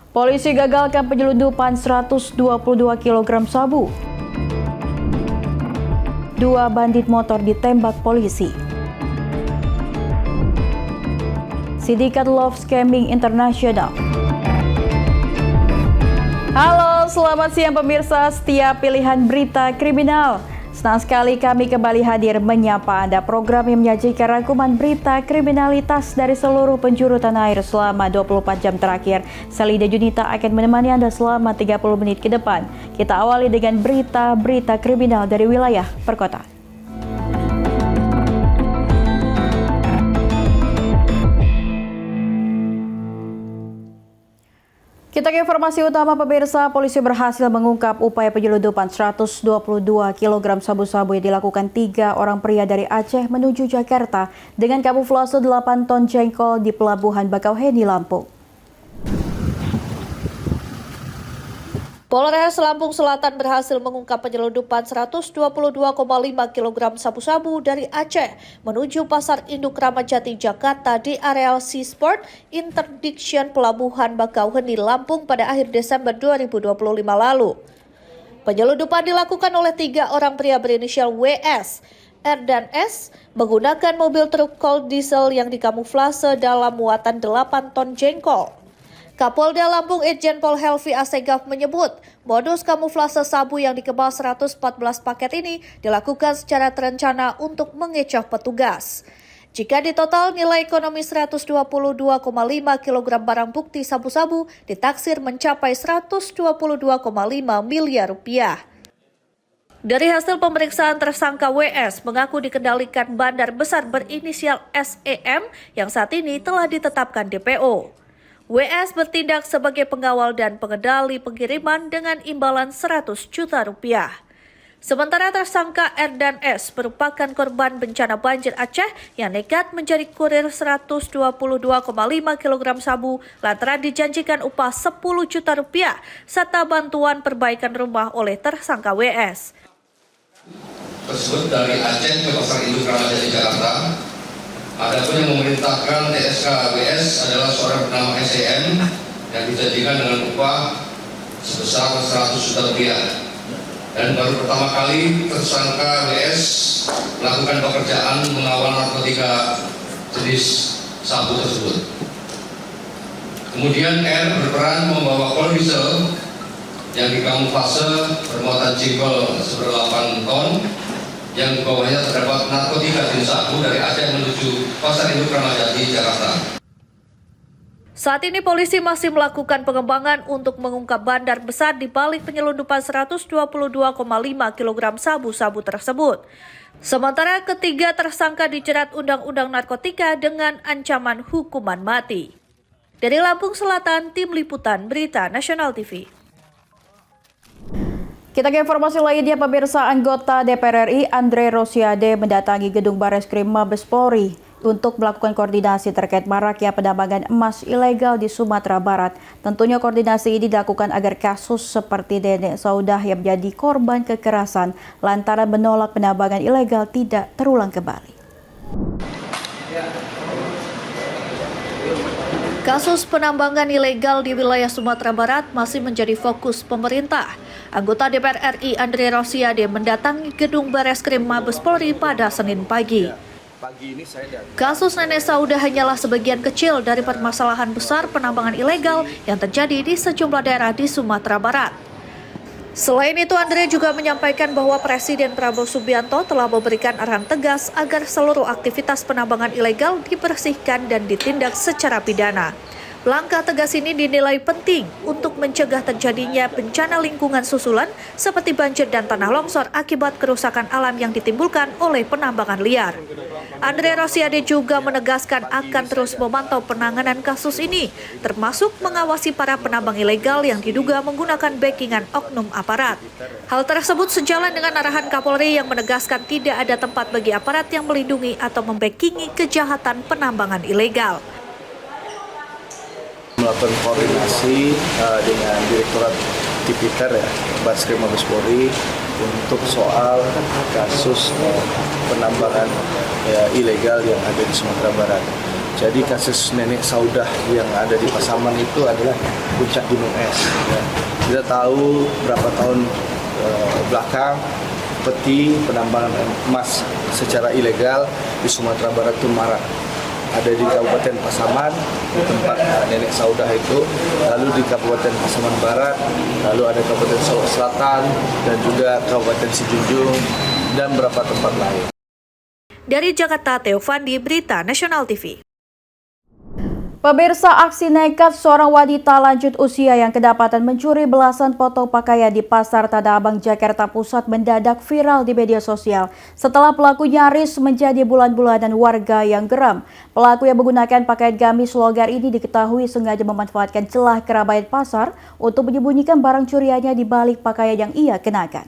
Polisi gagalkan penyelundupan 122 kg sabu. 2 bandit motor ditembak polisi. Sindikat Love Scamming Internasional. Halo, selamat siang pemirsa setiap pilihan berita kriminal. Senang sekali kami kembali hadir menyapa Anda, program yang menyajikan rangkuman berita kriminalitas dari seluruh penjuru tanah air selama 24 jam terakhir. Selida Junita akan menemani Anda selama 30 menit ke depan. Kita awali dengan berita-berita kriminal dari wilayah perkotaan. Kita ke informasi utama pemirsa, polisi berhasil mengungkap upaya penyelundupan 122 kg sabu-sabu yang dilakukan 3 orang pria dari Aceh menuju Jakarta dengan kamuflase 8 ton jengkol di Pelabuhan Bakauheni, Lampung. Polres Lampung Selatan berhasil mengungkap penyelundupan 122,5 kg sabu-sabu dari Aceh menuju Pasar Induk Ramadjati, Jakarta di areal Seaport Interdiction Pelabuhan Bakauheni, Lampung pada akhir Desember 2025 lalu. Penyelundupan dilakukan oleh 3 orang pria berinisial WS, R dan S menggunakan mobil truk cold diesel yang dikamuflase dalam muatan 8 ton jengkol. Kapolda Lampung Irjen Pol Helvi Assegaf menyebut, modus kamuflase sabu yang dikemas 114 paket ini dilakukan secara terencana untuk mengecoh petugas. Jika ditotal nilai ekonomi 122,5 kg barang bukti sabu-sabu ditaksir mencapai 122,5 miliar rupiah. Dari hasil pemeriksaan, tersangka WS mengaku dikendalikan bandar besar berinisial SEM yang saat ini telah ditetapkan DPO. WS bertindak sebagai pengawal dan pengendali pengiriman dengan imbalan 100 juta rupiah. Sementara tersangka R dan S merupakan korban bencana banjir Aceh yang nekat menjadi kurir 122,5 kg sabu lantaran dijanjikan upah 10 juta rupiah serta bantuan perbaikan rumah oleh tersangka WS. Tersebut dari Aceh ke Pasar Induk Ramadjati, Jakarta. Adapun yang memerintahkan TSK WS adalah seorang bernama SEM yang dijanjikan dengan upah sebesar 100 juta rupiah. Dan baru pertama kali tersangka WS melakukan pekerjaan mengawal narkotika jenis sabu tersebut. Kemudian R berperan membawa cold diesel yang dikamuflase bermuatan jengkol seberat 8 ton yang di bawahnya terdapat narkotika jenis sabu dari Aceh menuju Pasar Induk Ramadjati, Jakarta. Saat ini polisi masih melakukan pengembangan untuk mengungkap bandar besar di balik penyelundupan 122,5 kg sabu-sabu tersebut. Sementara ketiga tersangka dijerat Undang-Undang Narkotika dengan ancaman hukuman mati. Dari Lampung Selatan, Tim Liputan Berita Nasional TV. Kita ke informasi lainnya, pemirsa, anggota DPR RI Andre Rosiade mendatangi gedung Bareskrim Mabes Polri untuk melakukan koordinasi terkait maraknya penambangan emas ilegal di Sumatera Barat. Tentunya koordinasi ini dilakukan agar kasus seperti Nenek Saudah yang menjadi korban kekerasan lantaran menolak penambangan ilegal tidak terulang kembali. Kasus penambangan ilegal di wilayah Sumatera Barat masih menjadi fokus pemerintah. Anggota DPR RI Andre Rosiade mendatangi gedung Bareskrim Mabes Polri pada Senin pagi. Kasus Nenek Saudah hanyalah sebagian kecil dari permasalahan besar penambangan ilegal yang terjadi di sejumlah daerah di Sumatera Barat. Selain itu, Andre juga menyampaikan bahwa Presiden Prabowo Subianto telah memberikan arahan tegas agar seluruh aktivitas penambangan ilegal dibersihkan dan ditindak secara pidana. Langkah tegas ini dinilai penting untuk mencegah terjadinya bencana lingkungan susulan seperti banjir dan tanah longsor akibat kerusakan alam yang ditimbulkan oleh penambangan liar. Andre Rosiade juga menegaskan akan terus memantau penanganan kasus ini, termasuk mengawasi para penambang ilegal yang diduga menggunakan backingan oknum aparat. Hal tersebut sejalan dengan arahan Kapolri yang menegaskan tidak ada tempat bagi aparat yang melindungi atau membackingi kejahatan penambangan ilegal. Melakukan koordinasi dengan Direktorat Tipiter ya, Bareskrim Mabes Polri untuk soal kasus penambangan ilegal yang ada di Sumatera Barat. Jadi kasus nenek Saudah yang ada di Pasaman itu adalah puncak gunung es. Ya. Kita tahu berapa tahun belakang peti penambangan emas secara ilegal di Sumatera Barat itu marak. Ada di Kabupaten Pasaman, di tempat nenek Saudah itu, lalu di Kabupaten Pasaman Barat, lalu ada Kabupaten Solok Selatan, dan juga Kabupaten Sijunjung, dan beberapa tempat lain. Dari Jakarta, Teofandi, Berita Nasional TV. Pemirsa, aksi nekat seorang wanita lanjut usia yang kedapatan mencuri belasan potong pakaian di Pasar Tanah Abang, Jakarta Pusat mendadak viral di media sosial setelah pelaku nyaris menjadi bulan-bulanan warga yang geram. Pelaku yang menggunakan pakaian gamis longgar ini diketahui sengaja memanfaatkan celah keramaian pasar untuk menyembunyikan barang curiannya di balik pakaian yang ia kenakan.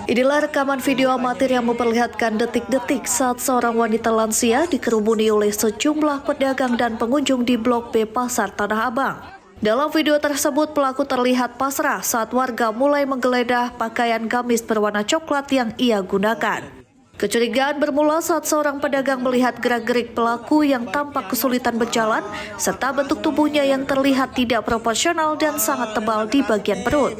Inilah rekaman video amatir yang memperlihatkan detik-detik saat seorang wanita lansia dikerumuni oleh sejumlah pedagang dan pengunjung di Blok B Pasar Tanah Abang. Dalam video tersebut, pelaku terlihat pasrah saat warga mulai menggeledah pakaian gamis berwarna coklat yang ia gunakan. Kecurigaan bermula saat seorang pedagang melihat gerak-gerik pelaku yang tampak kesulitan berjalan, serta bentuk tubuhnya yang terlihat tidak proporsional dan sangat tebal di bagian perut.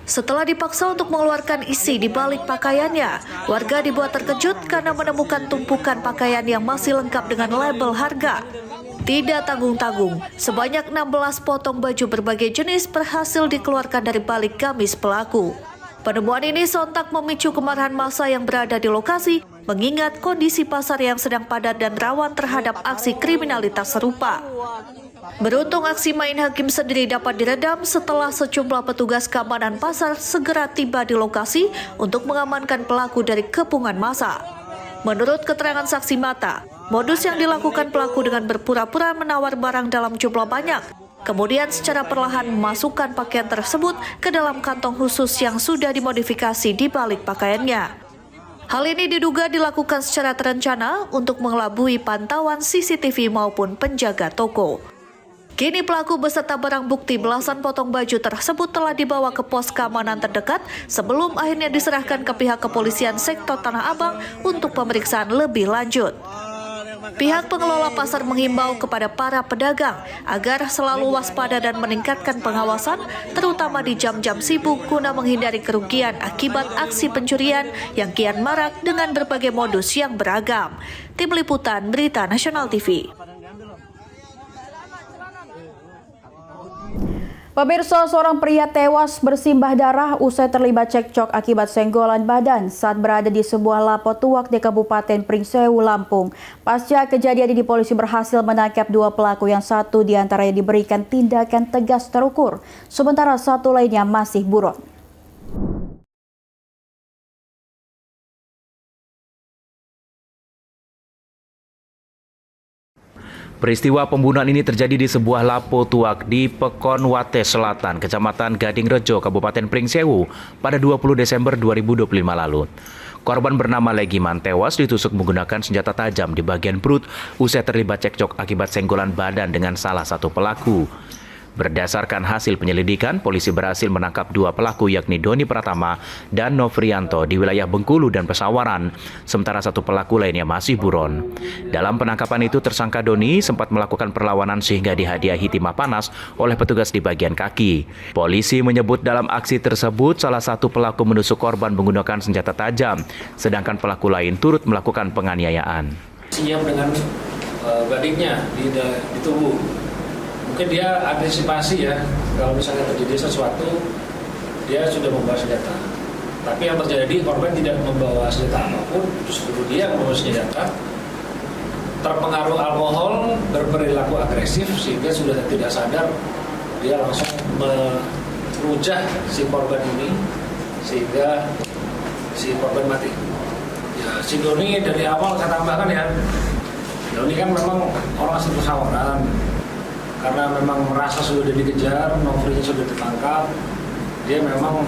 Setelah dipaksa untuk mengeluarkan isi di balik pakaiannya, warga dibuat terkejut karena menemukan tumpukan pakaian yang masih lengkap dengan label harga. Tidak tanggung-tanggung, sebanyak 16 potong baju berbagai jenis berhasil dikeluarkan dari balik gamis pelaku. Penemuan ini sontak memicu kemarahan massa yang berada di lokasi, mengingat kondisi pasar yang sedang padat dan rawan terhadap aksi kriminalitas serupa. Beruntung aksi main hakim sendiri dapat diredam setelah sejumlah petugas keamanan pasar segera tiba di lokasi untuk mengamankan pelaku dari kepungan massa. Menurut keterangan saksi mata, modus yang dilakukan pelaku dengan berpura-pura menawar barang dalam jumlah banyak, kemudian secara perlahan memasukkan pakaian tersebut ke dalam kantong khusus yang sudah dimodifikasi di balik pakaiannya. Hal ini diduga dilakukan secara terencana untuk mengelabui pantauan CCTV maupun penjaga toko. Kini pelaku beserta barang bukti belasan potong baju tersebut telah dibawa ke pos keamanan terdekat sebelum akhirnya diserahkan ke pihak kepolisian sektor Tanah Abang untuk pemeriksaan lebih lanjut. Pihak pengelola pasar menghimbau kepada para pedagang agar selalu waspada dan meningkatkan pengawasan, terutama di jam-jam sibuk guna menghindari kerugian akibat aksi pencurian yang kian marak dengan berbagai modus yang beragam. Tim Liputan Berita Nasional TV. Pemirsa, seorang pria tewas bersimbah darah usai terlibat cekcok akibat senggolan badan saat berada di sebuah lapo tuak di Kabupaten Pringsewu, Lampung. Pasca kejadian ini, polisi berhasil menangkap 2 pelaku yang satu diantaranya diberikan tindakan tegas terukur, sementara satu lainnya masih buron. Peristiwa pembunuhan ini terjadi di sebuah lapo tuak di Pekonwate Selatan, Kecamatan Gadingrejo, Kabupaten Pringsewu pada 20 Desember 2025 lalu. Korban bernama Legiman tewas ditusuk menggunakan senjata tajam di bagian perut usai terlibat cekcok akibat senggolan badan dengan salah satu pelaku. Berdasarkan hasil penyelidikan, polisi berhasil menangkap 2 pelaku yakni Doni Pratama dan Novrianto di wilayah Bengkulu dan Pesawaran, sementara 1 pelaku lainnya masih buron. Dalam penangkapan itu, tersangka Doni sempat melakukan perlawanan sehingga dihadiahi timah panas oleh petugas di bagian kaki. Polisi menyebut dalam aksi tersebut salah satu pelaku menusuk korban menggunakan senjata tajam, sedangkan pelaku lain turut melakukan penganiayaan. Siap dengan badiknya di tubuh. Mungkin dia antisipasi ya, kalau misalnya terjadi sesuatu, dia sudah membawa senjata. Tapi yang terjadi, korban tidak membawa senjata apapun, justru dia membawa senjata, terpengaruh alkohol, berperilaku agresif, sehingga sudah tidak sadar, dia langsung merujak si korban ini, sehingga si korban mati. Ya, si Doni dari awal saya tambahkan ya, Doni kan memang orang asli Pesawaran. Karena memang merasa sudah dikejar, Novrinya sudah ditangkap, dia memang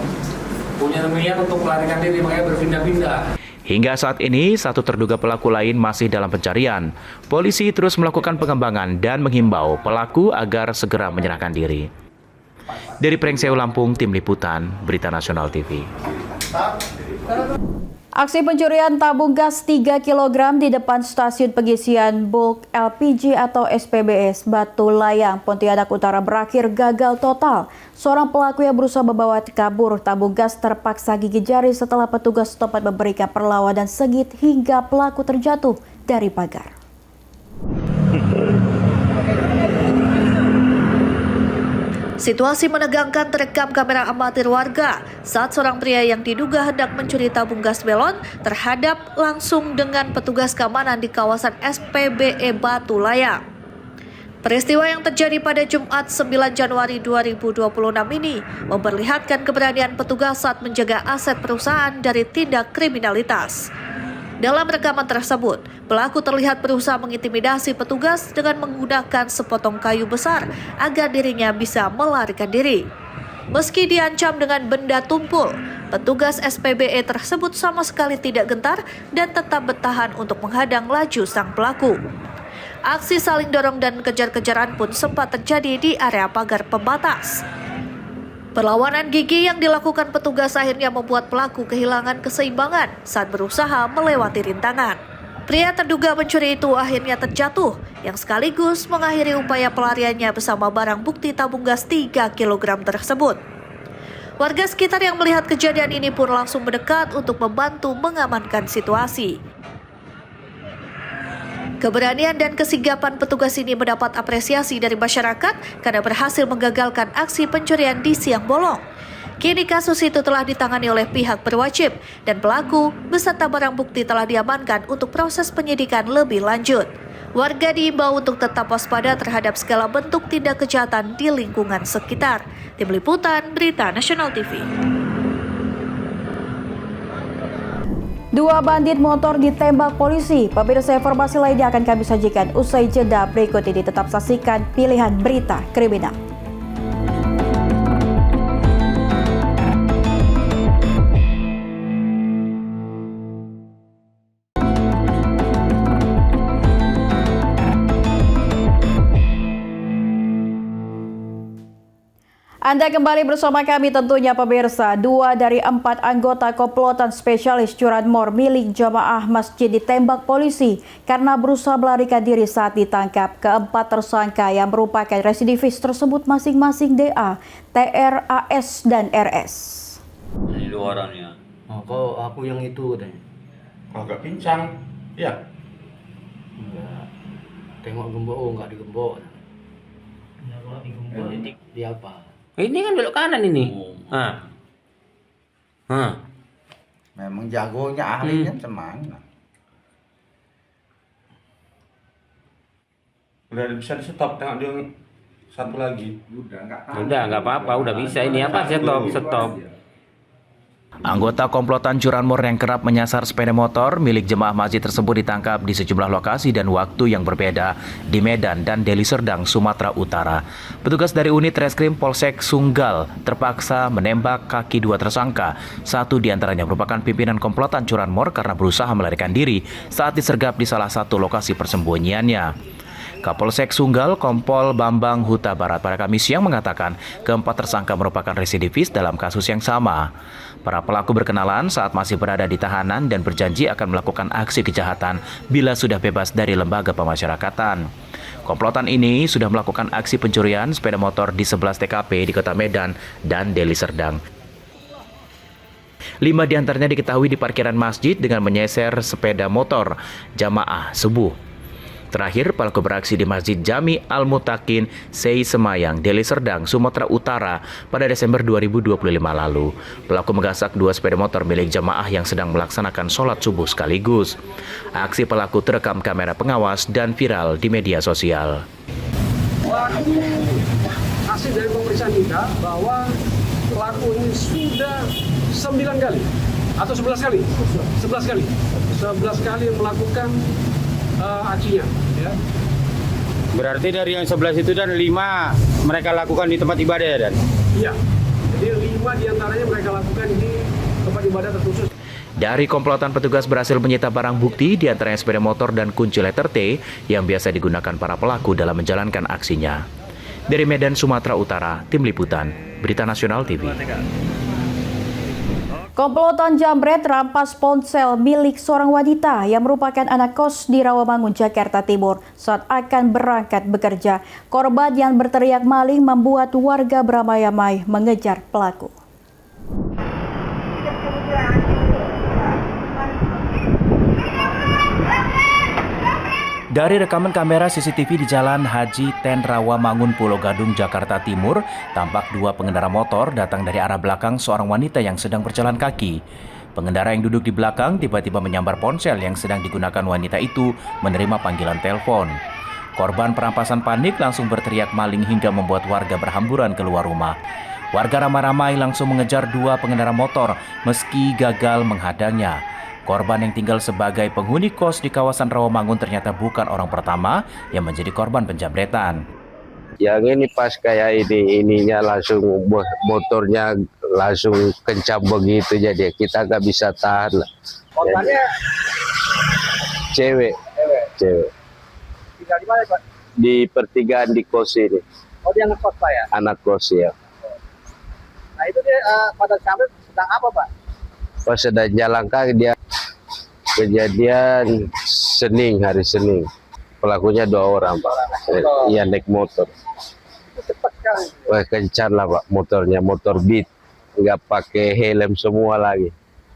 punya niat untuk melarikan diri, makanya berpindah-pindah. Hingga saat ini, 1 terduga pelaku lain masih dalam pencarian. Polisi terus melakukan pengembangan dan menghimbau pelaku agar segera menyerahkan diri. Dari Pringsewu, Lampung, Tim Liputan Berita Nasional TV. Aksi pencurian tabung gas 3 kg di depan stasiun pengisian bulk LPG atau SPBS Batu Layang, Pontianak Utara berakhir gagal total. Seorang pelaku yang berusaha membawa kabur tabung gas terpaksa gigit jari setelah petugas setempat memberikan perlawanan sengit hingga pelaku terjatuh dari pagar. Situasi menegangkan terekam kamera amatir warga saat seorang pria yang diduga hendak mencuri tabung gas belon terhadap langsung dengan petugas keamanan di kawasan SPBE Batu Layang. Peristiwa yang terjadi pada Jumat 9 Januari 2026 ini memperlihatkan keberanian petugas saat menjaga aset perusahaan dari tindak kriminalitas. Dalam rekaman tersebut, pelaku terlihat berusaha mengintimidasi petugas dengan menggunakan sepotong kayu besar agar dirinya bisa melarikan diri. Meski diancam dengan benda tumpul, petugas SPBE tersebut sama sekali tidak gentar dan tetap bertahan untuk menghadang laju sang pelaku. Aksi saling dorong dan kejar-kejaran pun sempat terjadi di area pagar pembatas. Perlawanan gigih yang dilakukan petugas akhirnya membuat pelaku kehilangan keseimbangan saat berusaha melewati rintangan. Pria terduga pencuri itu akhirnya terjatuh, yang sekaligus mengakhiri upaya pelariannya bersama barang bukti tabung gas 3 kg tersebut. Warga sekitar yang melihat kejadian ini pun langsung mendekat untuk membantu mengamankan situasi. Keberanian dan kesigapan petugas ini mendapat apresiasi dari masyarakat karena berhasil menggagalkan aksi pencurian di siang bolong. Kini kasus itu telah ditangani oleh pihak berwajib dan pelaku beserta barang bukti telah diamankan untuk proses penyidikan lebih lanjut. Warga diimbau untuk tetap waspada terhadap segala bentuk tindak kejahatan di lingkungan sekitar. Tim Liputan Berita Nasional TV. Dua bandit motor ditembak polisi. Pemirsa, informasi lainnya akan kami sajikan usai jeda berikut ini. Tetap saksikan Pilihan Berita Kriminal. Anda kembali bersama kami tentunya pemirsa. 2 dari 4 anggota komplotan spesialis curanmor milik jamaah masjid ditembak polisi karena berusaha melarikan diri saat ditangkap. Keempat tersangka yang merupakan residivis tersebut masing-masing DA, TR, AS, dan RS. Ini 2 orangnya. Oh, kau aku yang itu katanya. Agak pincang, ya. Enggak. Tengok gembok, oh enggak digembok. Di apa? Ini kan belok kanan ini. Memang jagonya, ahlinya semana. Udah bisa di stop, tengok dia satu lagi. Udah nggak apa-apa, udah bisa ini apa stop. Anggota komplotan curanmor yang kerap menyasar sepeda motor milik jemaah masjid tersebut ditangkap di sejumlah lokasi dan waktu yang berbeda di Medan dan Deli Serdang, Sumatera Utara. Petugas dari unit Reskrim Polsek Sunggal terpaksa menembak kaki 2 tersangka. Satu diantaranya merupakan pimpinan komplotan curanmor karena berusaha melarikan diri saat disergap di salah satu lokasi persembunyiannya. Kapolsek Sunggal, Kompol Bambang Huta Barat pada Kamis siang mengatakan keempat tersangka merupakan residivis dalam kasus yang sama. Para pelaku berkenalan saat masih berada di tahanan dan berjanji akan melakukan aksi kejahatan bila sudah bebas dari lembaga pemasyarakatan. Komplotan ini sudah melakukan aksi pencurian sepeda motor di 11 TKP di Kota Medan dan Deli Serdang. 5 diantaranya diketahui di parkiran masjid dengan menyeser sepeda motor jamaah subuh. Terakhir, pelaku beraksi di Masjid Jami Al-Mutakin, Sei Semayang, Deli Serdang, Sumatera Utara pada Desember 2025 lalu. Pelaku menggasak 2 sepeda motor milik jamaah yang sedang melaksanakan sholat subuh sekaligus. Aksi pelaku terekam kamera pengawas dan viral di media sosial. Hasil dari pemeriksaan kita bahwa pelaku ini sudah 9 kali atau 11 kali melakukan aksinya, ya. Berarti dari yang 11 itu dan 5 mereka lakukan di tempat ibadah ya, Dan? Iya. Jadi 5 diantaranya mereka lakukan di tempat ibadah terkhusus. Dari komplotan, petugas berhasil menyita barang bukti diantaranya sepeda motor dan kunci letter T yang biasa digunakan para pelaku dalam menjalankan aksinya. Dari Medan, Sumatera Utara, Tim Liputan Berita Nasional TV. Komplotan jambret rampas ponsel milik seorang wanita yang merupakan anak kos di Rawamangun, Jakarta Timur saat akan berangkat bekerja. Korban yang berteriak maling membuat warga beramai-ramai mengejar pelaku. Dari rekaman kamera CCTV di Jalan Haji Ten Rawamangun, Pulau Gadung, Jakarta Timur, tampak dua pengendara motor datang dari arah belakang seorang wanita yang sedang berjalan kaki. Pengendara yang duduk di belakang tiba-tiba menyambar ponsel yang sedang digunakan wanita itu menerima panggilan telepon. Korban perampasan panik langsung berteriak maling hingga membuat warga berhamburan keluar rumah. Warga ramai-ramai langsung mengejar dua pengendara motor meski gagal menghadangnya. Korban yang tinggal sebagai penghuni kos di kawasan Rawamangun ternyata bukan orang pertama yang menjadi korban penjambretan. Yang ini pas kayak ininya langsung motornya langsung kencang begitu, jadi kita nggak bisa tahan. Korbannya Cewek. tinggal di mana, Pak? Di pertigaan di kos ini. Oh, dia anak kos, Pak ya? Anak kos ya. Nah, itu dia pada jambret sedang apa, Pak? Pas sedang jalan kaki dia kejadian hari Senin. Pelakunya 2 orang, Pak. Iya, naik motor. Itu cepat sekali. Wah, kencang lah, Pak, motornya, motor Beat. Nggak pakai helm semua lagi.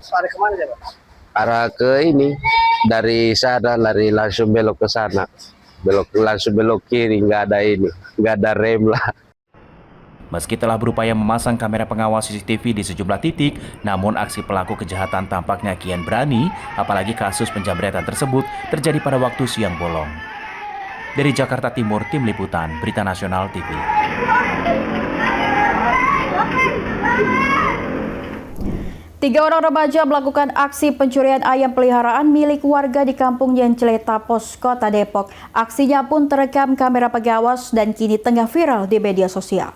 Ada kemana dia, Pak? Arah ke ini, dari sana lari langsung belok ke sana. Langsung belok kiri, nggak ada rem lah. Meski telah berupaya memasang kamera pengawas CCTV di sejumlah titik, namun aksi pelaku kejahatan tampaknya kian berani, apalagi kasus penjambretan tersebut terjadi pada waktu siang bolong. Dari Jakarta Timur, Tim Liputan, Berita Nasional TV. Tiga orang remaja melakukan aksi pencurian ayam peliharaan milik warga di Kampung Yencele Tapos, Kota Depok. Aksinya pun terekam kamera pengawas dan kini tengah viral di media sosial.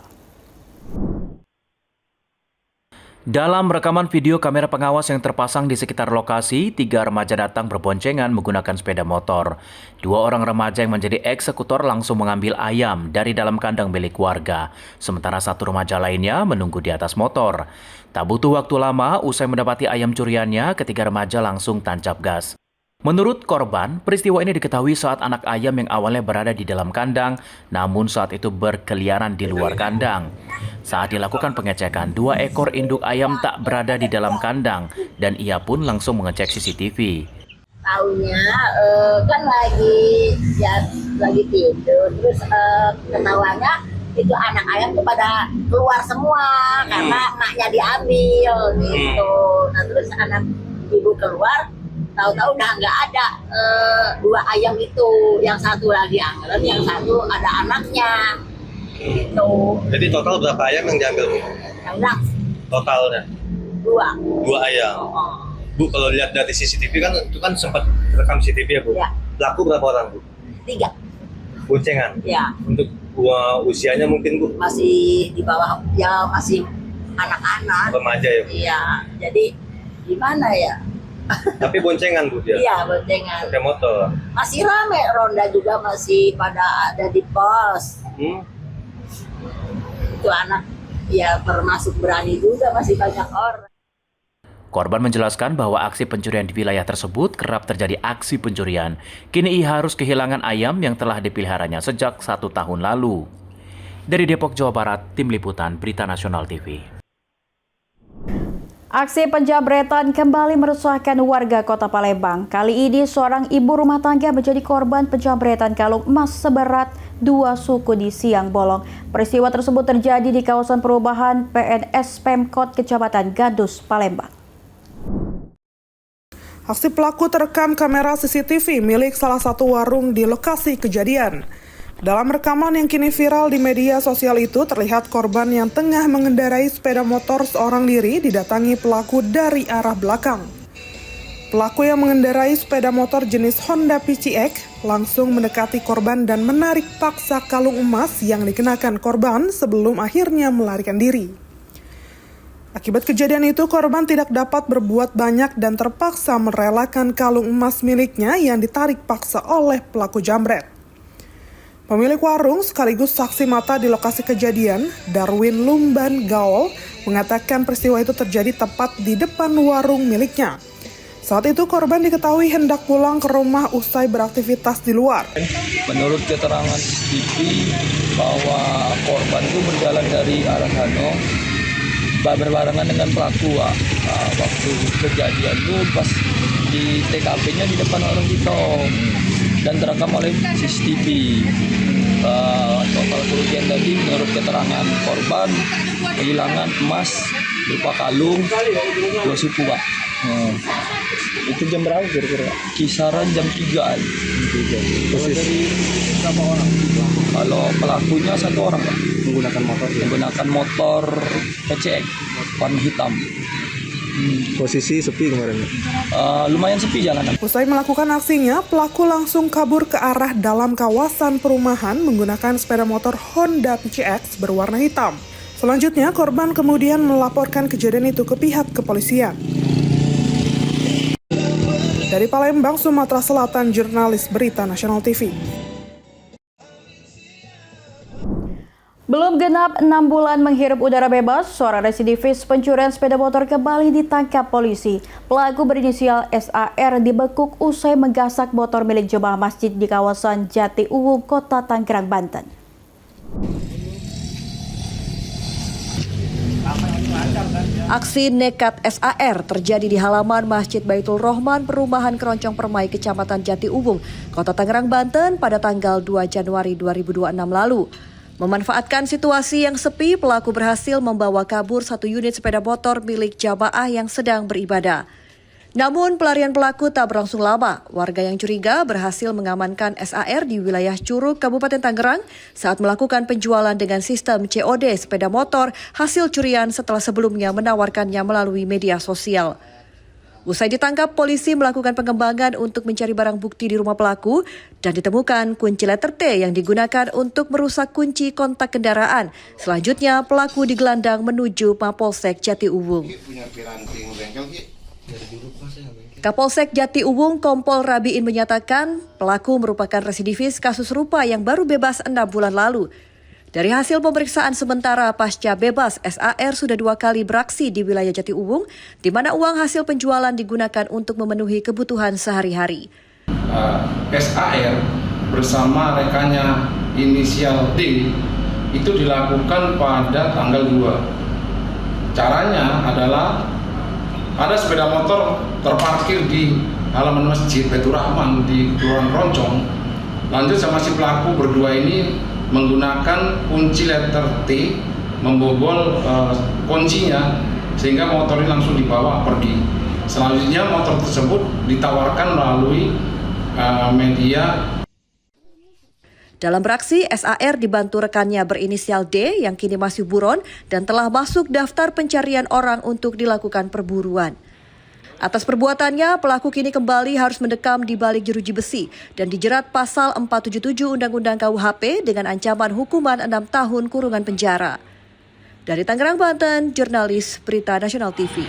Dalam rekaman video kamera pengawas yang terpasang di sekitar lokasi, 3 remaja datang berboncengan menggunakan sepeda motor. 2 orang remaja yang menjadi eksekutor langsung mengambil ayam dari dalam kandang milik warga, sementara 1 remaja lainnya menunggu di atas motor. Tak butuh waktu lama, usai mendapati ayam curiannya, ketiga remaja langsung tancap gas. Menurut korban, peristiwa ini diketahui saat anak ayam yang awalnya berada di dalam kandang, namun saat itu berkeliaran di luar kandang. Saat dilakukan pengecekan, 2 ekor induk ayam tak berada di dalam kandang, dan ia pun langsung mengecek CCTV. Taunya kan lagi tidur, terus ketawanya itu anak ayam tuh pada keluar semua karena maknya diambil gitu. Nah terus anak ibu keluar, tahu-tahu udah nggak ada 2 ayam itu, yang satu lagi anglen, yang satu ada anaknya gitu. Jadi total berapa ayam yang diambil, Bu? Yang enggak, Totalnya? 2 ayam. Bu, kalau lihat dari CCTV kan itu kan sempat rekam CCTV ya, Bu? Ya. Pelaku berapa orang, Bu? 3. Boncengan? Ya. Untuk usianya mungkin, Bu? Masih di bawah, ya masih anak-anak. Remaja ya, Bu? Iya, jadi gimana ya? Tapi boncengan, Bu, dia? Iya, boncengan. Pakai motor? Masih rame, ronda juga masih pada ada di pos. Itu anak ya termasuk berani juga, masih banyak orang. Korban menjelaskan bahwa aksi pencurian di wilayah tersebut kerap terjadi aksi pencurian. Kini ia harus kehilangan ayam yang telah dipeliharanya sejak 1 tahun lalu. Dari Depok, Jawa Barat, Tim Liputan, Berita Nasional TV. Aksi penjambretan kembali meresahkan warga Kota Palembang. Kali ini seorang ibu rumah tangga menjadi korban penjambretan kalung emas seberat 2 suku di siang bolong. Peristiwa tersebut terjadi di kawasan perubahan PNS Pemkot Kecamatan Gadus, Palembang. Aksi pelaku terekam kamera CCTV milik salah satu warung di lokasi kejadian. Dalam rekaman yang kini viral di media sosial itu, terlihat korban yang tengah mengendarai sepeda motor seorang diri didatangi pelaku dari arah belakang. Pelaku yang mengendarai sepeda motor jenis Honda PCX langsung mendekati korban dan menarik paksa kalung emas yang dikenakan korban sebelum akhirnya melarikan diri. Akibat kejadian itu, korban tidak dapat berbuat banyak dan terpaksa merelakan kalung emas miliknya yang ditarik paksa oleh pelaku jambret. Pemilik warung sekaligus saksi mata di lokasi kejadian, Darwin Lumban Gaul, mengatakan peristiwa itu terjadi tepat di depan warung miliknya. Saat itu korban diketahui hendak pulang ke rumah usai beraktivitas di luar. Menurut keterangan CCTV bahwa korban itu berjalan dari arah sana berbarengan dengan pelaku. Waktu kejadian itu pas di TKP-nya di depan warung kita dan terekam oleh CCTV. Total kerugian tadi menurut keterangan korban kehilangan emas berupa kalung 2 suku, Pak. Itu jam berapa kira-kira? Kisaran jam 3-an. Berapa orang? Kalau pelakunya 1 orang, Pak. Menggunakan motor? Menggunakan motor PCX warna hitam. Posisi sepi kemarin? Lumayan sepi jalanan. Usai melakukan aksinya, pelaku langsung kabur ke arah dalam kawasan perumahan menggunakan sepeda motor Honda PCX berwarna hitam. Selanjutnya, korban kemudian melaporkan kejadian itu ke pihak kepolisian. Dari Palembang, Sumatera Selatan, jurnalis Berita Nasional TV. Belum genap 6 bulan menghirup udara bebas, seorang residivis pencurian sepeda motor kembali ditangkap polisi. Pelaku berinisial SAR dibekuk usai menggasak motor milik jemaah masjid di kawasan Jati Uwung, Kota Tangerang, Banten. Aksi nekat SAR terjadi di halaman Masjid Baitul Rohman, Perumahan Keroncong Permai, Kecamatan Jati Uwung, Kota Tangerang, Banten pada tanggal 2 Januari 2026 lalu. Memanfaatkan situasi yang sepi, pelaku berhasil membawa kabur 1 unit sepeda motor milik jamaah yang sedang beribadah. Namun pelarian pelaku tak berlangsung lama. Warga yang curiga berhasil mengamankan SAR di wilayah Curug, Kabupaten Tangerang saat melakukan penjualan dengan sistem COD sepeda motor hasil curian setelah sebelumnya menawarkannya melalui media sosial. Usai ditangkap, polisi melakukan pengembangan untuk mencari barang bukti di rumah pelaku dan ditemukan kunci letter T yang digunakan untuk merusak kunci kontak kendaraan. Selanjutnya, pelaku digelandang menuju Mapolsek Jati Uwung. Kapolsek Jati Uwung Kompol Rabiin menyatakan pelaku merupakan residivis kasus serupa yang baru bebas 6 bulan lalu. Dari hasil pemeriksaan sementara pasca bebas, SAR sudah 2 kali beraksi di wilayah Jati Uwung, di mana uang hasil penjualan digunakan untuk memenuhi kebutuhan sehari-hari. SAR bersama rekannya inisial D itu dilakukan pada tanggal 2. Caranya adalah ada sepeda motor terparkir di halaman Masjid Baitur Rahman di Kelurahan Keroncong. Lanjut sama si pelaku berdua ini menggunakan kunci letter T membobol kuncinya sehingga motor ini langsung dibawa pergi. Selanjutnya motor tersebut ditawarkan melalui media. Dalam beraksi, SAR dibantu rekannya berinisial D yang kini masih buron dan telah masuk daftar pencarian orang untuk dilakukan perburuan. Atas perbuatannya, pelaku kini kembali harus mendekam di balik jeruji besi dan dijerat pasal 477 Undang-Undang KUHP dengan ancaman hukuman 6 tahun kurungan penjara. Dari Tangerang, Banten, jurnalis Berita Nasional TV.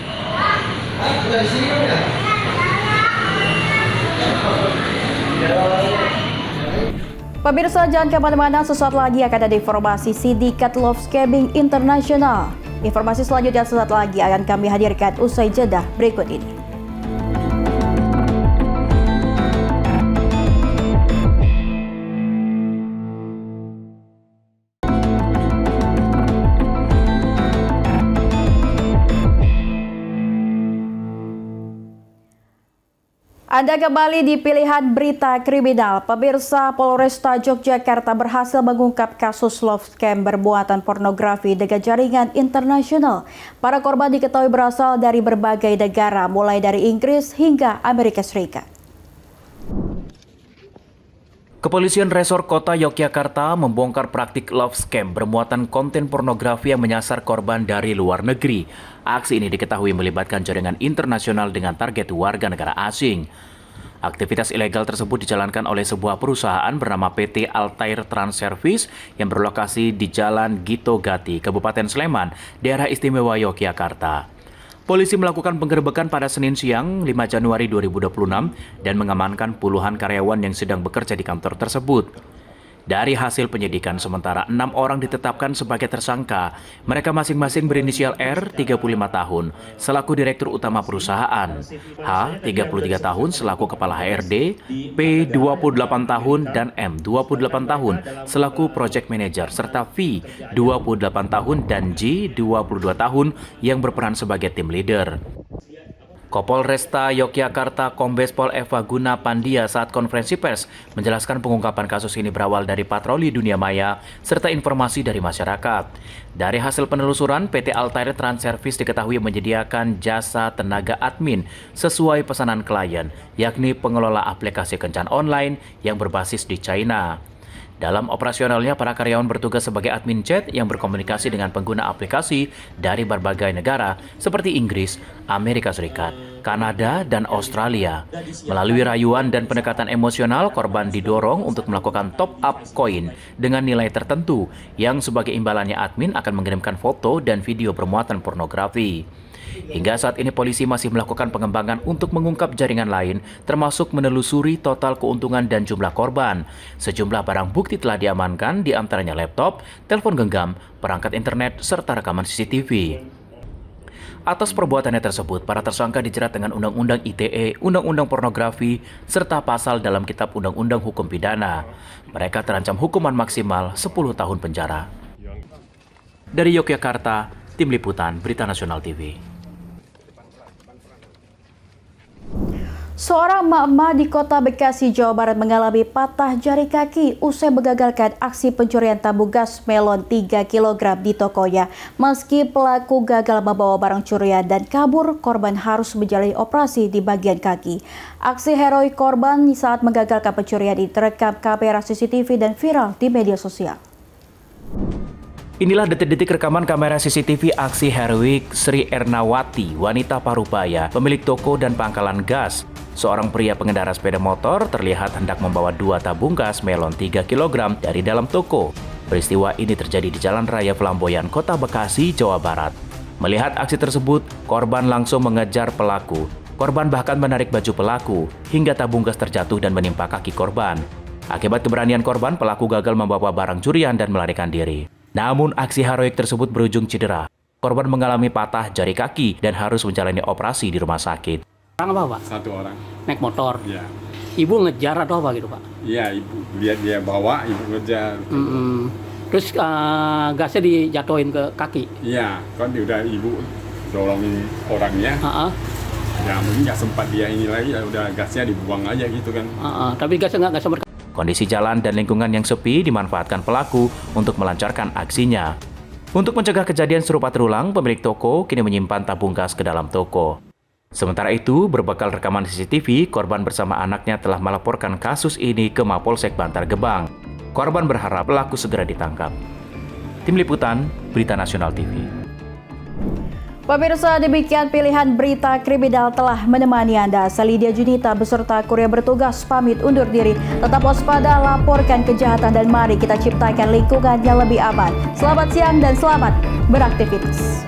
Pemirsa, jangan kemana-mana, sesaat lagi akan ada informasi Sindikat Love Scamming Internasional. Informasi selanjutnya sesaat lagi akan kami hadirkan usai jeda berikut ini. Anda kembali di Pilihan Berita Kriminal. Pemirsa, Polresta Yogyakarta berhasil mengungkap kasus love scam bermuatan pornografi dengan jaringan internasional. Para korban diketahui berasal dari berbagai negara, mulai dari Inggris hingga Amerika Serikat. Kepolisian Resor Kota Yogyakarta membongkar praktik love scam bermuatan konten pornografi yang menyasar korban dari luar negeri. Aksi ini diketahui melibatkan jaringan internasional dengan target warga negara asing. Aktivitas ilegal tersebut dijalankan oleh sebuah perusahaan bernama PT Altair Trans Service yang berlokasi di Jalan Gito Gati, Kabupaten Sleman, Daerah Istimewa Yogyakarta. Polisi melakukan penggerebekan pada Senin siang 5 Januari 2026 dan mengamankan puluhan karyawan yang sedang bekerja di kantor tersebut. Dari hasil penyidikan sementara 6 orang ditetapkan sebagai tersangka. Mereka masing-masing berinisial R, 35 tahun, selaku Direktur Utama perusahaan, H, 33 tahun, selaku Kepala HRD, P, 28 tahun, dan M, 28 tahun, selaku Project Manager, serta V, 28 tahun, dan J, 22 tahun, yang berperan sebagai tim leader. Kapolresta Yogyakarta Kombes Pol Eva Guna Pandia saat konferensi pers menjelaskan pengungkapan kasus ini berawal dari patroli dunia maya serta informasi dari masyarakat. Dari hasil penelusuran, PT Altair Trans Service diketahui menyediakan jasa tenaga admin sesuai pesanan klien, yakni pengelola aplikasi kencan online yang berbasis di China. Dalam operasionalnya, para karyawan bertugas sebagai admin chat yang berkomunikasi dengan pengguna aplikasi dari berbagai negara seperti Inggris, Amerika Serikat, Kanada, dan Australia. Melalui rayuan dan pendekatan emosional, korban didorong untuk melakukan top-up koin dengan nilai tertentu yang sebagai imbalannya admin akan mengirimkan foto dan video bermuatan pornografi. Hingga saat ini polisi masih melakukan pengembangan untuk mengungkap jaringan lain, termasuk menelusuri total keuntungan dan jumlah korban. Sejumlah barang bukti telah diamankan, di antaranya laptop, telepon genggam, perangkat internet, serta rekaman CCTV. Atas perbuatannya tersebut, para tersangka dijerat dengan Undang-Undang ITE, Undang-Undang Pornografi, serta pasal dalam Kitab Undang-Undang Hukum Pidana. Mereka terancam hukuman maksimal 10 tahun penjara. Dari Yogyakarta, Tim Liputan Berita Nasional TV. Seorang emak-emak di Kota Bekasi, Jawa Barat mengalami patah jari kaki usai mengagalkan aksi pencurian tabung gas melon 3 kg di tokonya. Meski pelaku gagal membawa barang curian dan kabur, korban harus menjalani operasi di bagian kaki. Aksi heroik korban saat mengagalkan pencurian ini terekam kamera CCTV dan viral di media sosial. Inilah detik-detik rekaman kamera CCTV aksi heroik Sri Ernawati, wanita parubaya, pemilik toko dan pangkalan gas. Seorang pria pengendara sepeda motor terlihat hendak membawa 2 tabung gas melon 3 kg dari dalam toko. Peristiwa ini terjadi di Jalan Raya Flamboyan, Kota Bekasi, Jawa Barat. Melihat aksi tersebut, korban langsung mengejar pelaku. Korban bahkan menarik baju pelaku hingga tabung gas terjatuh dan menimpa kaki korban. Akibat keberanian korban, pelaku gagal membawa barang curian dan melarikan diri. Namun aksi heroik tersebut berujung cedera. Korban mengalami patah jari kaki dan harus menjalani operasi di rumah sakit. Orang apa, Pak? 1 orang. Naik motor? Iya. Ibu ngejar atau apa gitu, Pak? Iya, ibu lihat dia bawa, ibu ngejar. Terus gasnya dijatuhin ke kaki? Iya, kan udah ibu dorongin orangnya. Ya mungkin nggak sempat dia ini lagi, ya udah gasnya dibuang aja gitu kan. Tapi gasnya nggak sempat. Kondisi jalan dan lingkungan yang sepi dimanfaatkan pelaku untuk melancarkan aksinya. Untuk mencegah kejadian serupa terulang, pemilik toko kini menyimpan tabung gas ke dalam toko. Sementara itu, berbekal rekaman CCTV, korban bersama anaknya telah melaporkan kasus ini ke Mapolsek Bantar Gebang. Korban berharap pelaku segera ditangkap. Tim Liputan, Berita Nasional TV. Pemirsa, demikian pilihan berita kriminal telah menemani Anda. Saya Lydia Junita beserta kru yang bertugas pamit undur diri. Tetap waspada, laporkan kejahatan, dan mari kita ciptakan lingkungan yang lebih aman. Selamat siang dan selamat beraktivitas.